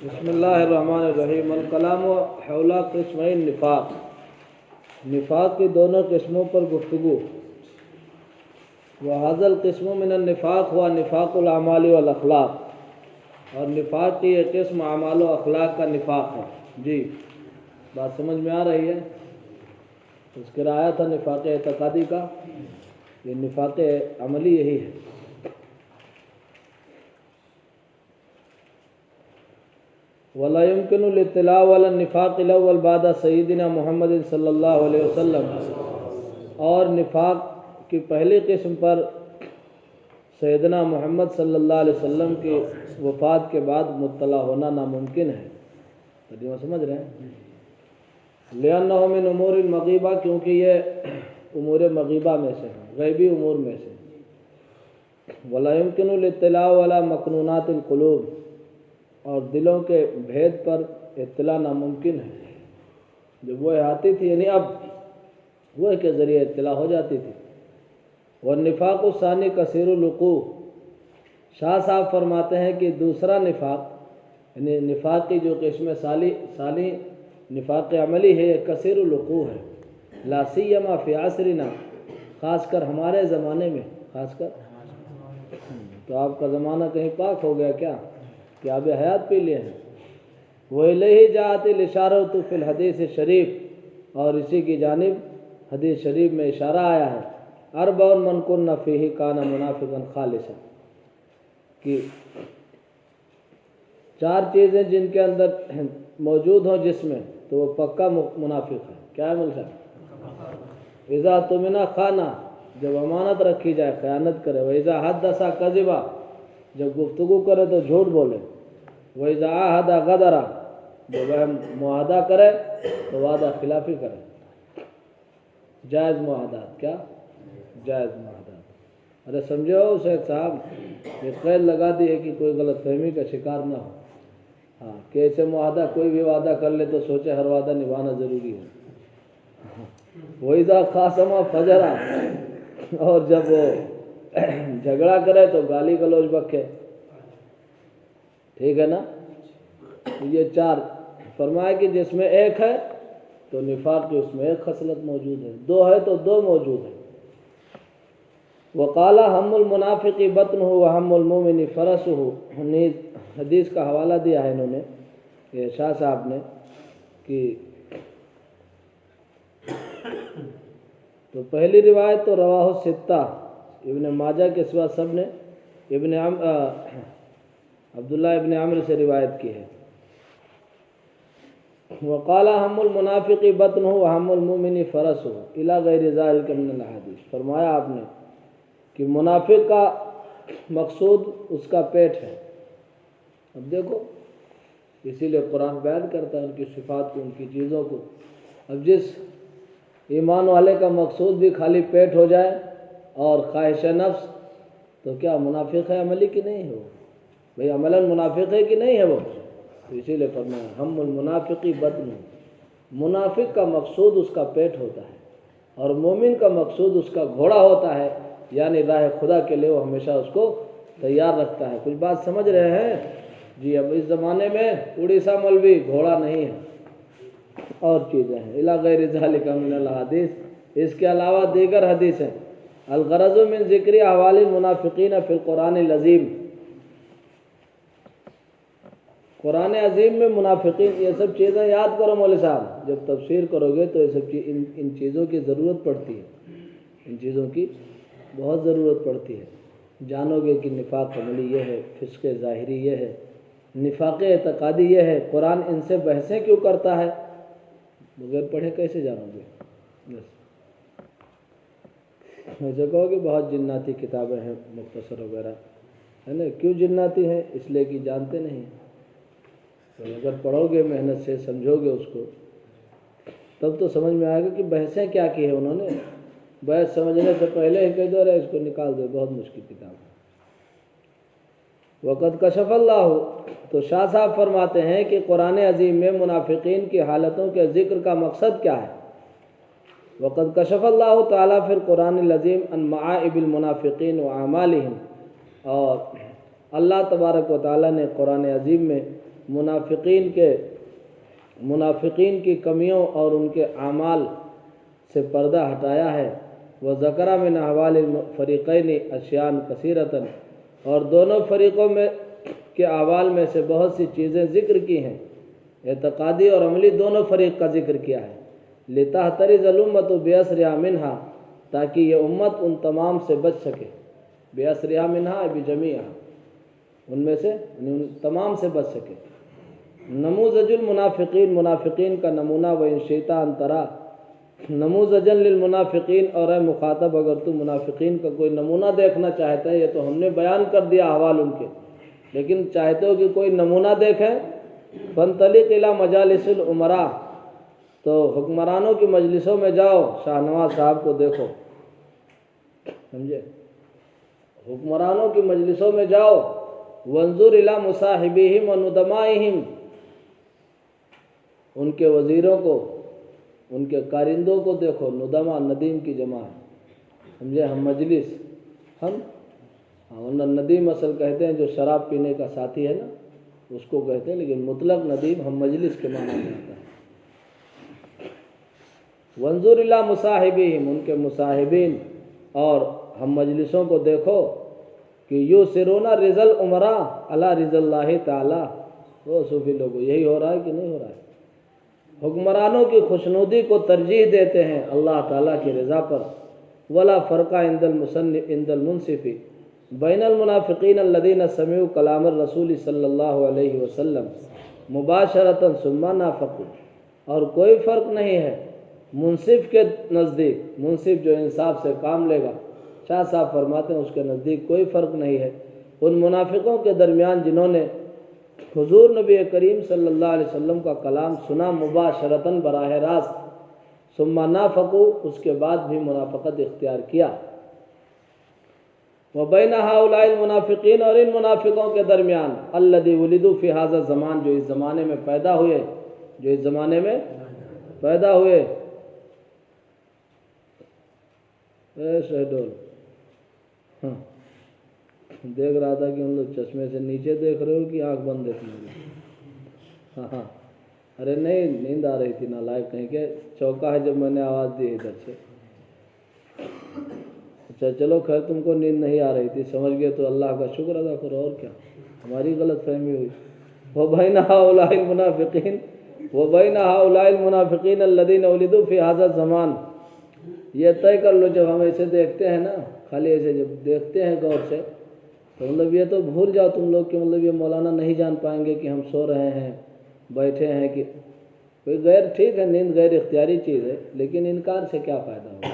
بسم اللہ الرحمن الرحیم۔ الکلام حول قسمین نفاق، نفاق کی دونوں قسموں پر گفتگو۔ وہذا القسم من النفاق ہوا نفاق الاعمال والاخلاق، اور نفاق کی ایک قسم اعمال و اخلاق کا نفاق ہے۔ جی بات سمجھ میں آ رہی ہے؟ اس کے آیا تھا نفاق اعتقادی کا، یہ نفاق عملی یہی ہے۔ ولا يمكن الاطلاع على النفاق الاول بعد سیدنا محمد صلی اللہ علیہ وسلم، اور نفاق کی پہلی قسم پر سیدنا محمد صلی اللہ علیہ وسلم کی وفات کے بعد مطلع ہونا ناممکن ہے۔ ترجمہ سمجھ رہے ہیں؟ لأنه من امور المغیبہ، کیونکہ یہ امور مغیبہ میں سے ہیں، غیبی امور میں سے۔ ولا يمكن الاطلاع على مکنونات القلوب، اور دلوں کے بھید پر اطلاع ناممکن ہے۔ جب وہ آتی تھی، یعنی اب وہ کے ذریعے اطلاع ہو جاتی تھی۔ والنفاق الثانی کثیر الوقوع، شاہ صاحب فرماتے ہیں کہ دوسرا نفاق، یعنی نفاق کی جو قسم ثانی نفاق عملی ہے، یہ کثیر الوقوع ہے، لا سیما فی عصرنا، خاص کر ہمارے زمانے میں، خاص کر۔ تو آپ کا زمانہ کہیں پاک ہو گیا کیا کہ آب حیات پی لیے ہیں؟ وَإِلَيْهِ جَاءَتِ الْإِشَارَةُ فِي الْحَدِيثِ الشریف، اور اسی کی جانب حدیث شریف میں اشارہ آیا ہے، أَرْبَعٌ مَنْ كُنَّ فِيهِ كَانَ مُنَافِقًا خَالِصًا، کہ چار چیزیں جن کے اندر موجود ہوں جس میں، تو وہ پکا منافق ہے۔ کیا ہے ملک صاحب؟ اذا اؤتمن خان، جب امانت رکھی جائے خیانت کرے۔ واذا حدث کذب، جب گفتگو کرے تو جھوٹ بولے۔ واذا عاہد غدر، جب وہ معاہدہ کرے تو وعدہ خلافی کرے۔ جائز معاہدات، کیا جائز معاہدات؟ ارے سمجھو شیخ صاحب، یہ قید لگا دی ہے کہ کوئی غلط فہمی کا شکار نہ ہو۔ ہاں کہ ایسے معاہدہ کوئی بھی وعدہ کر لے تو سوچے ہر وعدہ نبھانا ضروری ہے۔ وَإِذَا خَاصَمَ فَجَرَ، اور جب وہ جھگڑا کرے تو گالی گلوچ بکے۔ ٹھیک ہے نا؟ یہ چار فرمایا کہ جس میں ایک ہے تو نفاق کی اس میں ایک خصلت موجود ہے، دو ہے تو دو موجود ہے۔ وقال ہم المنافق بطنہ وہم المؤمن فرسہ، نیز حدیث کا حوالہ دیا ہے انہوں نے، یہ شاہ صاحب نے، کہ تو پہلی روایت تو رواہ الستہ، ابن ماجہ کے سوا سب نے عبداللہ ابن عمرو سے روایت کی ہے۔ وقال ہم المنافق بطنہ وہم المؤمن فرسہ الی غیر ذلک من الاحادیث، فرمایا آپ نے کہ منافق کا مقصود اس کا پیٹ ہے۔ اب دیکھو، اسی لیے قرآن بیان کرتا ہے ان کی صفات کو، ان کی چیزوں کو۔ اب جس ایمان والے کا مقصود بھی خالی پیٹ ہو جائے اور خواہش نفس، تو کیا منافق ہے عملی کی نہیں ہے وہ؟ بھئی عملاً منافق ہے کہ نہیں ہے وہ؟ تو اسی لیے فرمایا ہم المنافقی بطن، منافق کا مقصود اس کا پیٹ ہوتا ہے، اور مومن کا مقصود اس کا گھوڑا ہوتا ہے، یعنی راہ خدا کے لیے وہ ہمیشہ اس کو تیار رکھتا ہے۔ کچھ بات سمجھ رہے ہیں؟ جی اب اس زمانے میں اڑیسہ مولوی گھوڑا نہیں ہے، اور چیزیں ہیں۔ الی غیر ذلک من الحدیث، اس کے علاوہ دیگر حدیث ہیں۔ الغرض من ذکر احوال المنافقین فی القرآن العظیم، قرآن عظیم میں منافقین، یہ سب چیزیں یاد کرو مولوی صاحب، جب تفسیر کرو گے تو یہ سب ان چیزوں کی ضرورت پڑتی ہے، ان چیزوں کی بہت ضرورت پڑتی ہے۔ جانو گے کہ نفاق عملی یہ ہے، فسق ظاہری یہ ہے، نفاق اعتقادی یہ ہے۔ قرآن ان سے بحثیں کیوں کرتا ہے؟ بغیر پڑھے کیسے جانو گے؟ مجھے کہو کہ بہت جناتی کتابیں ہیں، مختصر وغیرہ ہے نا، کیوں جناتی ہیں؟ اس لیے کہ جانتے نہیں۔ تو اگر پڑھو گے محنت سے، سمجھو گے اس کو، تب تو سمجھ میں آئے گا کہ بحثیں کیا کی ہے انہوں نے۔ بحث سمجھنے سے پہلے ہی کہہ دو رہے اس کو نکال دو، بہت مشکل کتاب ہے۔ وقد کشف اللہ، تو شاہ صاحب فرماتے ہیں کہ قرآن عظیم میں منافقین کی حالتوں کے ذکر کا مقصد کیا ہے؟ وقد کشف اللہ تعالیٰ فی القرآن العظیم عن معائب المنافقین و اعمالہم، اور اللہ تبارک و تعالیٰ نے قرآن عظیم میں منافقین کی کمیوں اور ان کے اعمال سے پردہ ہٹایا ہے۔ وذکر من احوال الفریقین اشیاء کثیرۃ، اور دونوں فریقوں میں کے احوال میں سے بہت سی چیزیں ذکر کی ہیں، اعتقادی اور عملی دونوں فریق کا ذکر کیا ہے۔ لتحترز الامۃ باسرها منها، تاکہ یہ امت ان تمام سے بچ سکے، باسرها منها بجميعها، ان میں سے ان تمام سے بچ سکے۔ نموذج المنافقین، منافقین کا نمونہ، وان شئت ان ترى نموذجا للمنافقین، اور اے مخاطب اگر تو منافقین کا کوئی نمونہ دیکھنا چاہتا ہے، یہ تو ہم نے بیان کر دیا احوال ان کے، لیکن چاہتے ہو کہ کوئی نمونہ دیکھیں، فانطلق الی مجالس الامراء، تو حکمرانوں کی مجلسوں میں جاؤ، شاہ نواز صاحب کو دیکھو، سمجھے، حکمرانوں کی مجلسوں میں جاؤ، وانظر الی مصاحبیہم وندمائہم، ان کے وزیروں کو، ان کے کارندوں کو دیکھو، ندما ندیم کی جمع ہے، سمجھے، ہم مجلس، ہم ندیم اصل کہتے ہیں جو شراب پینے کا ساتھی ہے نا، اس کو کہتے ہیں، لیکن مطلق ندیم ہم مجلس کے معنی میں آتا ہے۔ وانظر الی مصاحبیہم، ان کے مصاحبین اور ہم مجلسوں کو دیکھو، کہ یؤثرون رضا الامراء علی رضا اللہ تعالی، وہ صوفی لوگوں، یہی ہو رہا ہے کہ نہیں ہو رہا ہے؟ حکمرانوں کی خوشنودی کو ترجیح دیتے ہیں اللہ تعالیٰ کی رضا پر۔ ولا فرق عند المنصف بین المنافقین الذین سمعوا کلام الرسول صلی اللہ علیہ وسلم مباشرۃ ثم نافقوا، اور کوئی فرق نہیں ہے منصف کے نزدیک، منصف جو انصاف سے کام لے گا، شاہ صاحب فرماتے ہیں اس کے نزدیک کوئی فرق نہیں ہے ان منافقوں کے درمیان جنہوں نے حضور نبی کریم صلی اللہ علیہ وسلم کا کلام سنا مباشرتاً، براہ راست، ثم نافقوا، اس کے بعد بھی منافقت اختیار کیا۔ وبین ہؤلاء المنافقین، اور ان منافقوں کے درمیان، الذی ولدوا فی ھذا الزمان، جو اس زمانے میں پیدا ہوئے، جو اس زمانے میں پیدا ہوئے۔ شہدول دیکھ رہا تھا کہ ہم لوگ چشمے سے نیچے دیکھ رہے ہو کہ آنکھ بند دیکھنے لگے؟ ہاں، ارے نہیں، نیند آ رہی تھی، نالائق کہیں کہ چوکا ہے جب میں نے آواز دی ادھر سے۔ اچھا چلو خیر، تم کو نیند نہیں آ رہی تھی، سمجھ گئے تو اللہ کا شکر ادا کرو، اور کیا، ہماری غلط فہمی ہوئی۔ وبین ہؤلاء المنافقین، وبین ہؤلاء المنافقین الذین ولدوا فی ھذا الزمان، یہ طے کر لو، جب ہم ایسے دیکھتے ہیں نا، خالی ایسے جب دیکھتے ہیں غور سے، تو مطلب یہ تو بھول جاؤ تم لوگ کہ مطلب یہ مولانا نہیں جان پائیں گے کہ ہم سو رہے ہیں، بیٹھے ہیں، کہ کوئی غیر، ٹھیک ہے نیند غیر اختیاری چیز ہے، لیکن انکار سے کیا فائدہ ہوگا؟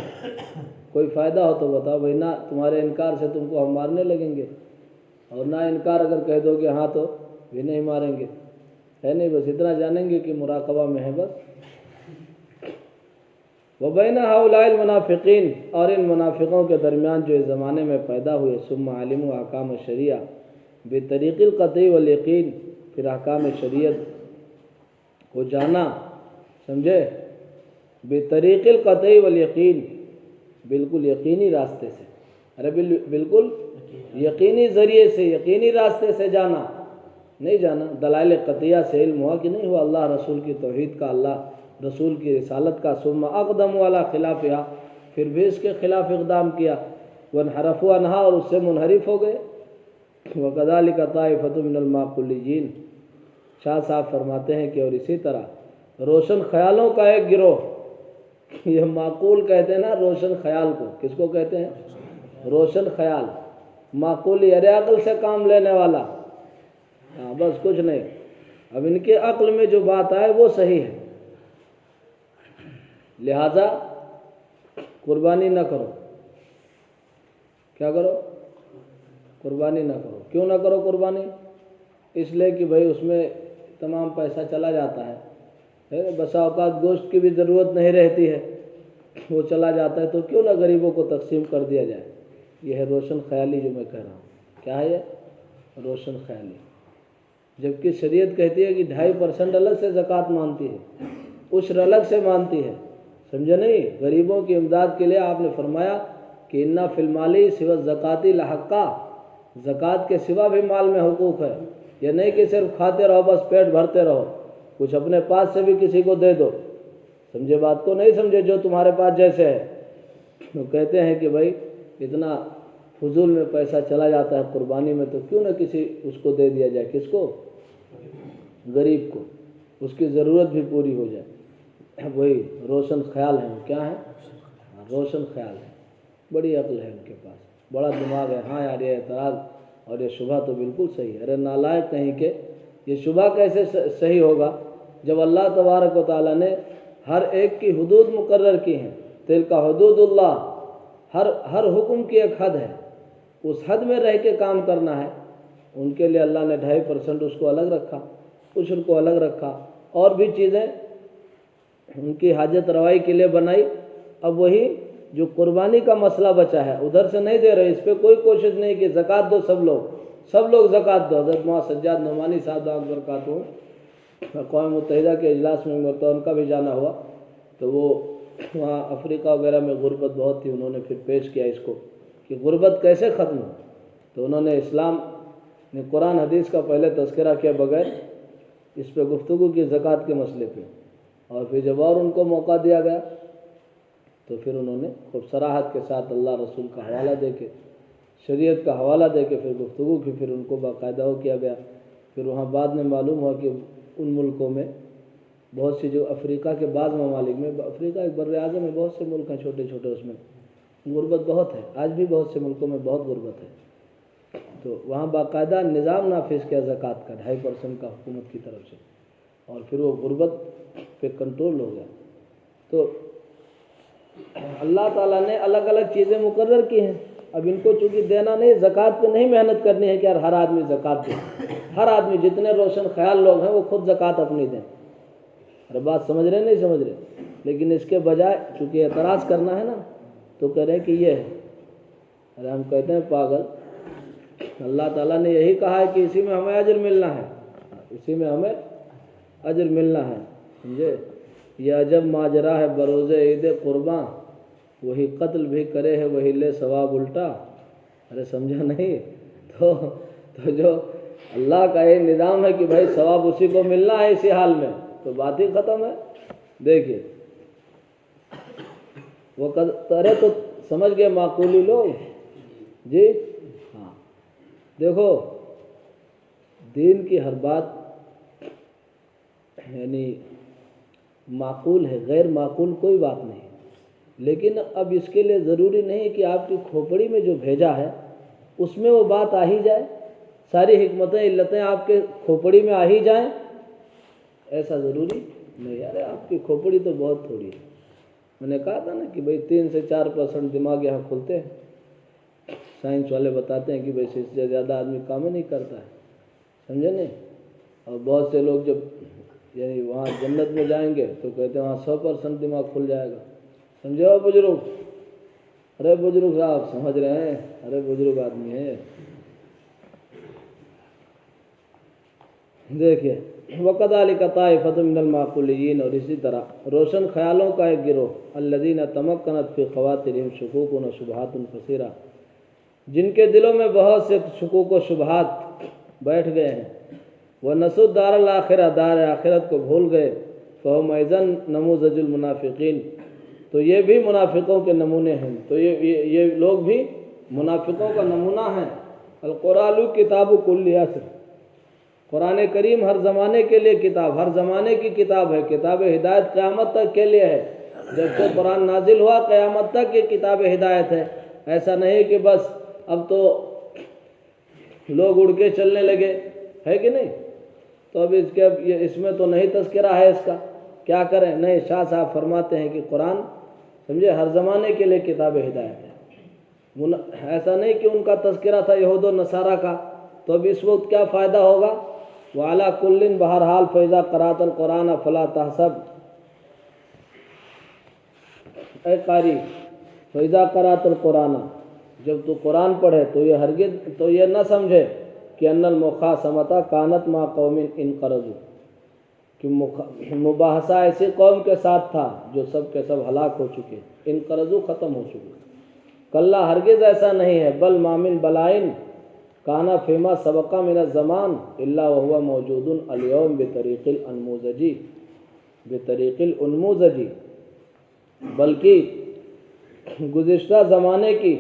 کوئی فائدہ ہو تو بتاؤ بھائی، نہ تمہارے انکار سے تم کو ہم مارنے لگیں گے، اور نہ انکار اگر کہہ دو گے ہاں تو بھی نہیں ماریں گے، ہے نہیں، بس اتنا جانیں گے کہ مراقبہ میں ہے بس۔ وبین ہؤلاء المنافقین، اور ان منافقوں کے درمیان جو اس زمانے میں پیدا ہوئے، ثم علموا احکام الشریعہ بطریق القطعی والیقین، پھر احکام شریعت کو جانا، سمجھے، بطریق القطعی والیقین، بالکل یقینی راستے سے، ارے بالکل یقینی ذریعے سے، یقینی راستے سے جانا، نہیں جانا دلائل قطعیہ سے علم ہوا کہ نہیں ہوا اللہ رسول کی توحید کا، اللہ رسول کی رسالت کا، ثم اقدموا علی خلافہا، پھر بھی اس کے خلاف اقدام کیا، وانحرفوا عنہا، اور اس سے منحرف ہو گئے۔ وکذالک طائفۃ من المعقولیین، شاہ صاحب فرماتے ہیں کہ اور اسی طرح روشن خیالوں کا ایک گروہ، یہ معقول کہتے ہیں نا روشن خیال کو، کس کو کہتے ہیں؟ روشن خیال، معقولی، ارے عقل سے کام لینے والا، ہاں بس کچھ نہیں، اب ان کے عقل میں جو بات آئے وہ صحیح ہے، لہذا قربانی نہ کرو، کیا کرو؟ قربانی نہ کرو۔ کیوں نہ کرو قربانی؟ اس لیے کہ بھائی اس میں تمام پیسہ چلا جاتا ہے، بسا اوقات گوشت کی بھی ضرورت نہیں رہتی ہے، وہ چلا جاتا ہے، تو کیوں نہ غریبوں کو تقسیم کر دیا جائے۔ یہ ہے روشن خیالی جو میں کہہ رہا ہوں، کیا ہے یہ؟ روشن خیالی، جبکہ شریعت کہتی ہے کہ 2.5% الگ سے زکوٰۃ مانتی ہے، عشر الگ سے مانتی ہے، سمجھے نہیں؟ غریبوں کی امداد کے لیے آپ نے فرمایا کہ انا فی المال سوی الزکوٰۃ لحقا، زکوٰۃ کے سوا بھی مال میں حقوق ہے، یہ نہیں کہ صرف کھاتے رہو بس پیٹ بھرتے رہو، کچھ اپنے پاس سے بھی کسی کو دے دو، سمجھے بات کو؟ نہیں سمجھے جو تمہارے پاس جیسے ہے. وہ کہتے ہیں کہ بھائی اتنا فضول میں پیسہ چلا جاتا ہے قربانی میں، تو کیوں نہ کسی اس کو دے دیا جائے، کس کو؟ غریب کو، اس کی ضرورت بھی پوری ہو جائے. وہی روشن خیال ہے. کیا ہے؟ روشن خیال ہے، بڑی عقل ہے ان کے پاس، بڑا دماغ ہے. ہاں یار یہ اعتراض اور یہ شبہ تو بالکل صحیح ہے. ارے نالائق کہیں کہ یہ شبہ کیسے صحیح ہوگا جب اللہ تبارک و تعالیٰ نے ہر ایک کی حدود مقرر کی ہیں. تلک حدود اللہ، ہر حکم کی ایک حد ہے، اس حد میں رہ کے کام کرنا ہے. ان کے لیے اللہ نے 2.5% اس کو الگ رکھا، عشر کو الگ رکھا، اور بھی چیزیں ان کی حاجت روائی کے لیے بنائی. اب وہی جو قربانی کا مسئلہ بچا ہے ادھر سے نہیں دے رہے، اس پہ کوئی کوشش نہیں کہ زکوٰۃ دو، سب لوگ زکوٰۃ دو. حضرت مولانا سجاد نعمانی صاحب دامت برکاتہ اقوام متحدہ کے اجلاس میں مرتا ان کا بھی جانا ہوا، تو وہ وہاں افریقہ وغیرہ میں غربت بہت تھی، انہوں نے پھر پیش کیا اس کو کہ غربت کیسے ختم ہو. تو انہوں نے اسلام نے قرآن حدیث کا پہلے تذکرہ کیا بغیر اس پہ گفتگو کی زکوٰۃ کے مسئلے پہ، اور پھر جب اور ان کو موقع دیا گیا تو پھر انہوں نے خوب صراحت کے ساتھ اللہ رسول کا حوالہ دے کے، شریعت کا حوالہ دے کے پھر گفتگو کی. پھر ان کو باقاعدہ ہو کیا گیا. پھر وہاں بعد میں معلوم ہوا کہ ان ملکوں میں بہت سی، جو افریقہ کے بعض ممالک میں، افریقہ ایک بر اعظم میں بہت سے ملک ہیں چھوٹے چھوٹے، اس میں غربت بہت ہے، آج بھی بہت سے ملکوں میں بہت غربت ہے. تو وہاں باقاعدہ نظام نافذ کیا زکوٰۃ کا 2.5% کا حکومت کی طرف سے، اور پھر وہ غربت پہ کنٹرول ہو گیا. تو اللہ تعالیٰ نے الگ الگ چیزیں مقرر کی ہیں. اب ان کو چونکہ دینا نہیں، زکوٰۃ پہ نہیں محنت کرنی ہے کہ یار ہر آدمی زکوٰۃ دے، ہر آدمی جتنے روشن خیال لوگ ہیں وہ خود زکوٰۃ اپنی دیں. ارے بات سمجھ رہے نہیں سمجھ رہے؟ لیکن اس کے بجائے چونکہ اعتراض کرنا ہے نا، تو کہہ رہے ہیں کہ یہ ہے. ارے ہم کہتے ہیں پاگل، اللہ تعالیٰ نے یہی کہا ہے کہ اسی میں ہمیں اجر ملنا ہے، اسی میں ہمیں اجر ملنا ہے. سمجھے؟ یہ عجب ماجرا ہے بروز عید قرباں، وہی قتل بھی کرے ہے وہی لے ثواب الٹا. ارے سمجھا نہیں؟ تو جو اللہ کا یہ نظام ہے کہ بھائی ثواب اسی کو ملنا ہے اسی حال میں، تو بات ہی ختم ہے. دیکھیے وہ ارے تو سمجھ گئے معقولی لوگ جی. ہاں دیکھو دین کی ہر بات یعنی معقول ہے، غیر معقول کوئی بات نہیں. لیکن اب اس کے لیے ضروری نہیں کہ آپ کی کھوپڑی میں جو بھیجا ہے اس میں وہ بات آ ہی جائے، ساری حکمتیں علتیں آپ کے کھوپڑی میں آ ہی جائیں، ایسا ضروری نہیں. یار آپ کی کھوپڑی تو بہت تھوڑی ہے. میں نے کہا تھا نا کہ بھئی 3 سے 4% دماغ یہاں کھلتے ہیں. سائنس والے بتاتے ہیں کہ بھئی اس سے زیادہ آدمی کام ہی نہیں کرتا ہے، سمجھے نہیں؟ اور بہت سے لوگ جب یعنی وہاں جنت میں جائیں گے تو کہتے ہیں وہاں 100% دماغ کھل جائے گا. سمجھے ہو بزرگ؟ ارے بزرگ صاحب سمجھ رہے ہیں؟ ارے بزرگ آدمی ہیں. دیکھیے وَكَذَلِكَ طَائِفَةٌ مِّنَ الْمَعْقُولِيِّينَ، اور اسی طرح روشن خیالوں کا ایک گروہ، الَّذِينَ تَمَكَّنَتْ فِي خَوَاطِرِهِمْ شُكُوكٌ وَشُبْهَاتٌ كَثِيرَةٌ، جن کے دلوں میں بہت سے شکوک و شبہات بیٹھ گئے ہیں. وَنَسُوا الدَّارَ الْآخِرَةَ، دار آخرت کو بھول گئے. فَهُمْ أَيْضًا نَمُوذَجُ الْمُنَافِقِينَ، تو یہ بھی منافقوں کے نمونے ہیں. تو یہ لوگ بھی منافقوں کا نمونہ ہیں. القرآن کتاب کل عصر، قرآن کریم ہر زمانے کے لیے کتاب، ہر زمانے کی کتاب ہے. کتاب ہدایت قیامت تک کے لیے ہے. جب سے قرآن نازل ہوا قیامت تک یہ کتاب ہدایت ہے. ایسا نہیں کہ بس اب تو لوگ اڑ کے چلنے لگے، ہے کہ نہیں؟ تو اب اس میں تو نہیں تذکرہ ہے اس کا، کیا کریں؟ نہیں، شاہ صاحب فرماتے ہیں کہ قرآن سمجھے ہر زمانے کے لیے کتاب ہدایت ہے. ایسا نہیں کہ ان کا تذکرہ تھا یہود و نصارہ کا، تو اب اس وقت کیا فائدہ ہوگا؟ وَعَلَىٰ كُلٍّ، بہرحال فَإِذَا قَرَأْتَ الْقُرْآنَ فَلَا تَحْسَبْ، اے قاری فَإِذَا قَرَأْتَ الْقُرْآنَ، جب تو قرآن پڑھے تو یہ ہرگز تو یہ نہ سمجھے کہ ان المخاصمۃ کانت مع قوم انقرضوا، کہ مباحثہ ایسی قوم کے ساتھ تھا جو سب کے سب ہلاک ہو چکے، انقرضوا ختم ہو چکے. کلا ہرگز ایسا نہیں ہے. بل ما من بلائن، کانا فیما سبقہ من الزمان الا وهو موجود اليوم بطریق الانموذجی، بلکہ گزشتہ زمانے کی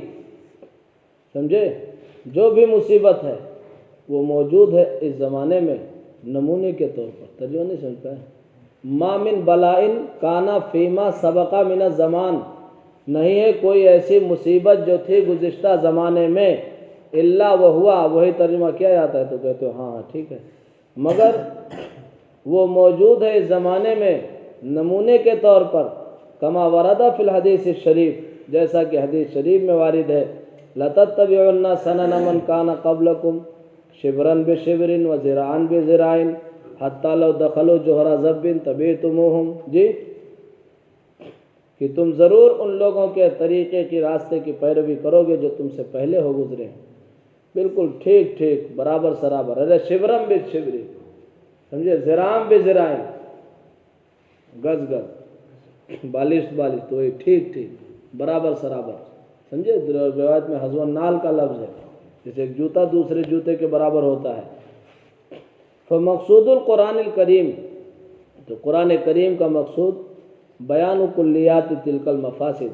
سمجھے جو بھی مصیبت ہے وہ موجود ہے اس زمانے میں نمونے کے طور پر۔ ترجمہ نہیں سمجھ پائے؟ ما من بلائن کانا فیما سبقہ من الزمان، نہیں ہے کوئی ایسی مصیبت جو تھی گزشتہ زمانے میں، الا وہوا، وہی ترجمہ کیا جاتا ہے تو کہتے ہو ہاں ٹھیک ہے، مگر وہ موجود ہے اس زمانے میں نمونے کے طور پر، کما وردہ فی الحدیث الشریف، جیسا کہ حدیث شریف میں وارد ہے، لَتَتَّبِعُنَّ سَنَنَ مَنْ كَانَ قَبْلَكُمْ شِبْرًا بِشِبْرٍ وَذِرَاعًا بِذِرَاعٍ حَتَّى لَوْ دَخَلُوا جُحْرَ ضَبٍّ تَبِعْتُمُوهُمْ، جی کہ تم ضرور ان لوگوں کے طریقے کی راستے کی پیروی کرو گے جو تم سے پہلے ہو گزرے ہیں، بالکل ٹھیک ٹھیک برابر سرابر، ارے شبرم بے شبری، سمجھے، ذراعً بے ذراعٍ، گز گز، بالش بالش، تو وہی ٹھیک ٹھیک برابر سرابر، سمجھے۔ روایت میں حذو النال کا لفظ ہے، جیسے ایک جوتا دوسرے جوتے کے برابر ہوتا ہے۔ فمقصود القرآن الکریم، تو قرآن کریم کا مقصود بیان کلیات تلک المفاسد،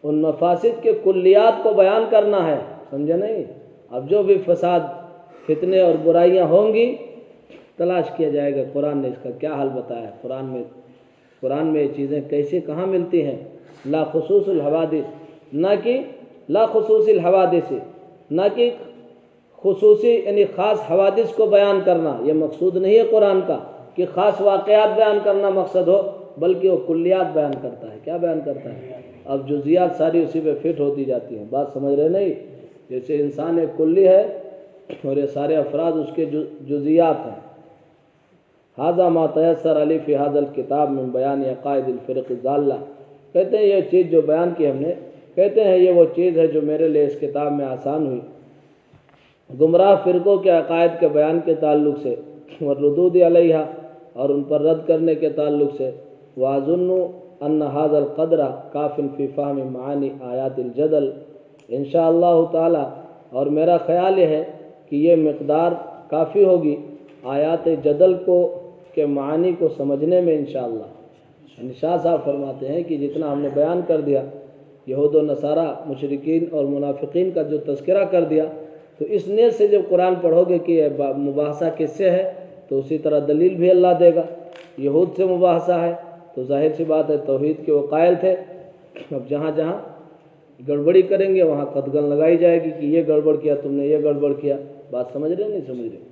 ان مفاسد کے کلیات کو بیان کرنا ہے، سمجھے نہیں؟ اب جو بھی فساد، فتنے اور برائیاں ہوں گی تلاش کیا جائے گا قرآن نے اس کا کیا حل بتایا ہے، قرآن میں یہ چیزیں کیسے کہاں ملتی ہیں۔ لا خصوص الحوادث، نہ کہ لا خصوص الحوادث، نہ کہ خصوصی یعنی خاص حوادث کو بیان کرنا، یہ مقصود نہیں ہے قرآن کا کہ خاص واقعات بیان کرنا مقصد ہو، بلکہ وہ کلیات بیان کرتا ہے۔ کیا بیان کرتا ہے؟ اب جزیات ساری اسی پہ فٹ ہوتی جاتی ہیں، بات سمجھ رہے نہیں؟ جیسے انسان ایک کلی ہے اور یہ سارے افراد اس کے جزیات ہیں۔ ھذا ما تیسر علی فی ھذا الکتاب من بیان عقائد الفرق الضالہ، کہتے ہیں یہ چیز جو بیان کی ہم نے، کہتے ہیں یہ وہ چیز ہے جو میرے لیے اس کتاب میں آسان ہوئی گمراہ فرقوں کے عقائد کے بیان کے تعلق سے، والردود علیہا، اور ان پر رد کرنے کے تعلق سے، وَأَظُنُّ أَنَّ هَذَا الْقَدْرَ كَافٍ فِي فَهْمِ مَعَانِي آیات الجدل، انشاءاللہ تعالی، اور میرا خیال یہ ہے کہ یہ مقدار کافی ہوگی آیات جدل کو کے معانی کو سمجھنے میں انشاءاللہ۔ شاہ صاحب فرماتے ہیں کہ جتنا ہم نے بیان کر دیا یہود و نصارہ، مشرکین اور منافقین کا جو تذکرہ کر دیا، تو اس نیت سے جب قرآن پڑھو گے کہ یہ مباحثہ کس سے ہے، تو اسی طرح دلیل بھی اللہ دے گا۔ یہود سے مباحثہ ہے تو ظاہر سی بات ہے توحید کے وہ قائل تھے، اب جہاں جہاں گڑبڑی کریں گے وہاں قدغن لگائی جائے گی کہ یہ گڑبڑ کیا تم نے، یہ گڑبڑ کیا۔ بات سمجھ رہے نہیں سمجھ رہے؟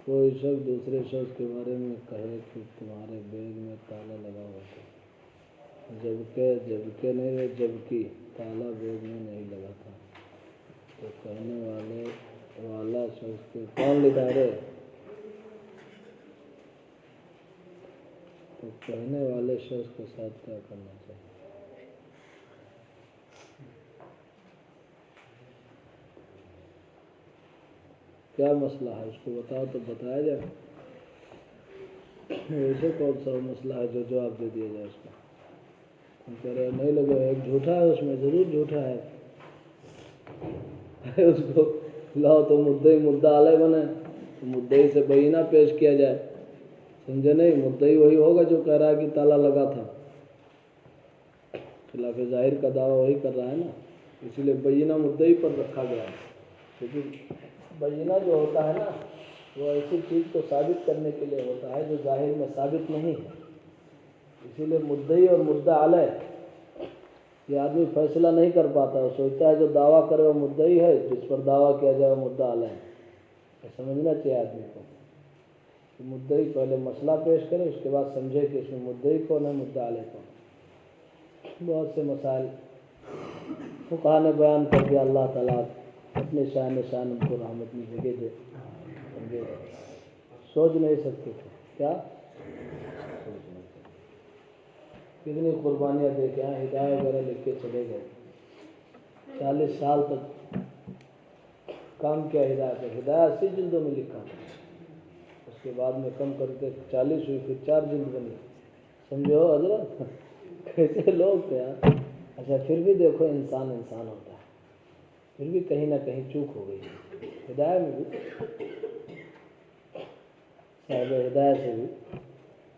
کوئی شخص دوسرے شخص کے بارے میں کہے کہ تمہارے بیگ میں تالا لگا ہوا تھا، جبکہ نہیں، جبکہ تالا بیگ میں نہیں لگا تھا، تو کہنے والا شخص کے کون لکھا رہے، تو کہنے والے شخص کے ساتھ کیا کرنا چاہیے؟ کیا مسئلہ ہے اس کو بتاؤ تو بتایا جائے، ایسے کون سا مسئلہ ہے جو جواب دے دیا جائے اس کا؟ ہم کہہ رہے نہیں لگے، ایک جھوٹا ہے اس میں، ضرور جھوٹا ہے، اس کو لاؤ تو مدعی مدعا علیہ بنے، تو مدعی سے بینہ پیش کیا جائے، سمجھے نہیں؟ مدعی وہی ہوگا جو کہہ رہا ہے کہ تالا لگا تھا، خلاف ظاہر کا دعویٰ وہی کر رہا ہے نا، اسی لیے بینہ مدعی پر رکھا گیا ہے، کیونکہ بینہ جو ہوتا ہے نا وہ ایسی چیز کو ثابت کرنے کے لیے ہوتا ہے جو ظاہر میں ثابت نہیں ہے، اسی لیے مدعی اور مدعا علیہ یہ آدمی فیصلہ نہیں کر پاتا، وہ سوچتا ہے جو دعویٰ کرے وہ مدعی ہے، جس پر دعویٰ کیا جائے وہ مدعا علیہ ہے۔ سمجھنا چاہیے آدمی کو کہ مدعی پہلے مسئلہ پیش کرے، اس کے بعد سمجھے کہ اس میں مدعی کون ہے، مدعا علیہ کون۔ بہت سے مسائل فقہا نے بیان کر دیا، اللہ تعالیٰ اپنے شان ان کو رحمت میں جگہ دے، سوچ نہیں سکتے تھے کیا، کتنی قربانیاں دے کے ہدایت وغیرہ لکھ کے چلے گئے، 40 سال تک کام کیا ہدایت ہے، ہدایت 80 جلدوں میں لکھا تھا، اس کے بعد میں کم کر کے 40 ہوئی، پھر 4 جلد بنی، سمجھو حضرت کیسے لوگ تھے یار، اچھا پھر بھی دیکھو انسان انسان ہوتا ہے، پھر بھی کہیں نہ کہیں چوک ہو گئی ہدایت میں بھی، صاحب ہدایت سے بھی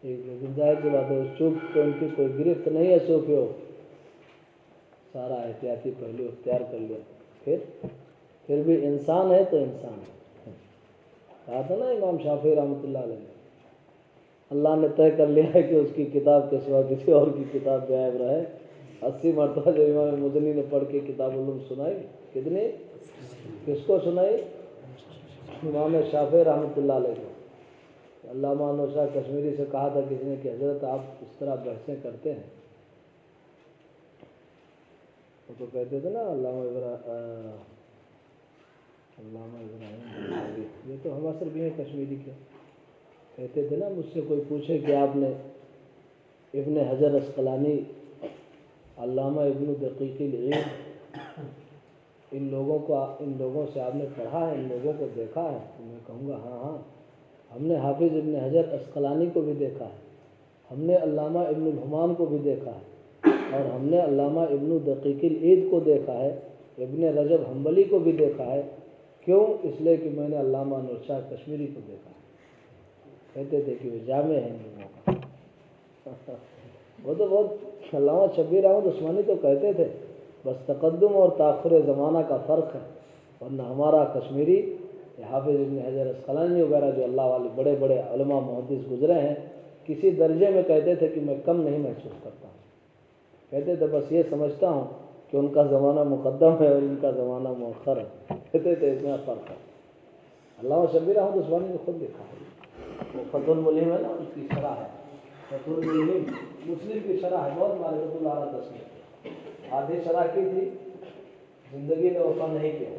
ایک ہدایت کی بات ہے، اس چوک پہ ان کی کوئی گرفت نہیں ہے، صوفیوں سارا احتیاطی پہلو اختیار کر لیا، پھر بھی انسان ہے تو انسان ہے۔ کہا تھا نا امام شافعی رحمۃ اللہ علیہ، اللہ نے طے کر لیا ہے کہ اس کی کتاب کے سوا کسی اور کی کتاب غائب رہے۔ 80 مرتبہ جو امام مدنی نے پڑھ کے کتاب علوم سنائی، کتنی؟ کس کو سنائی؟ امام شافعی رحمۃ اللہ علیہ کو۔ علامہ انور شاہ کشمیری سے کہا تھا کسی نے کہ حضرت آپ اس طرح بحثیں کرتے ہیں، وہ تو کہتے تھے نا علامہ ابراہیم، یہ تو ہم اصل بھی ہیں کشمیری کے، کہتے تھے نا مجھ سے کوئی پوچھے کہ آپ نے ابن حجر عسقلانی، علامہ ابن دقیق العید، ان لوگوں سے آپ نے پڑھا ہے، ان لوگوں کو دیکھا ہے؟ تو میں کہوں گا ہاں، ہم نے حافظ ابن حجر عسقلانی کو بھی دیکھا ہے، ہم نے علامہ ابن الحمام کو بھی دیکھا ہے، اور ہم نے علامہ ابن دقیق العید کو دیکھا ہے، ابن رجب حنبلی کو بھی دیکھا ہے۔ کیوں؟ اس لیے کہ میں نے علامہ انور شاہ کشمیری کو دیکھا ہے۔ کہتے تھے کہ وہ جامع ہیں ان لوگوں کا۔ وہ تو بہت، علامہ شبیر احمد عثمانی تو کہتے تھے بس تقدم اور تاخر زمانہ کا فرق ہے، ورنہ ہمارا کشمیری حافظ ابن حجر عسقلانی وغیرہ جو اللہ والے بڑے بڑے علماء محدث گزرے ہیں، کسی درجے میں کہتے تھے کہ میں کم نہیں محسوس کرتا ہوں، کہتے تھے بس یہ سمجھتا ہوں کہ ان کا زمانہ مقدم ہے اور ان کا زمانہ مؤخر ہے، کہتے تھے اتنا فرق ہے۔ علامہ شبیر احمد عثمانی نے خود دیکھا ہے، وہ فتح الملہم ہے نا، اس کی شرح ہے، فتح الملہم مسلم کی شرح ہے، بہت معرفت اللہ علیہ تصنیف، آدھی شرح کی تھی، زندگی میں وفا نہیں کیا،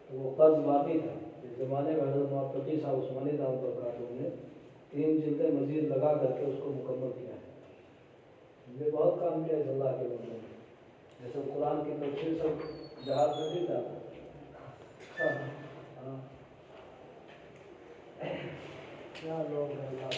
تو وہ قرض باقی تھا۔ اس زمانے میں حضرت مولانا صاحب عثمانی دعوت برکاتہ نے 3 جلدیں مزید لگا کر کے اس کو مکمل کیا ہے۔ یہ بہت کام کیا ہے اللہ کے بندے نے، جیسے قرآن کی تفسیر سب جہاز میں نہیں جاتا، کیا لوگ ہیں اللہ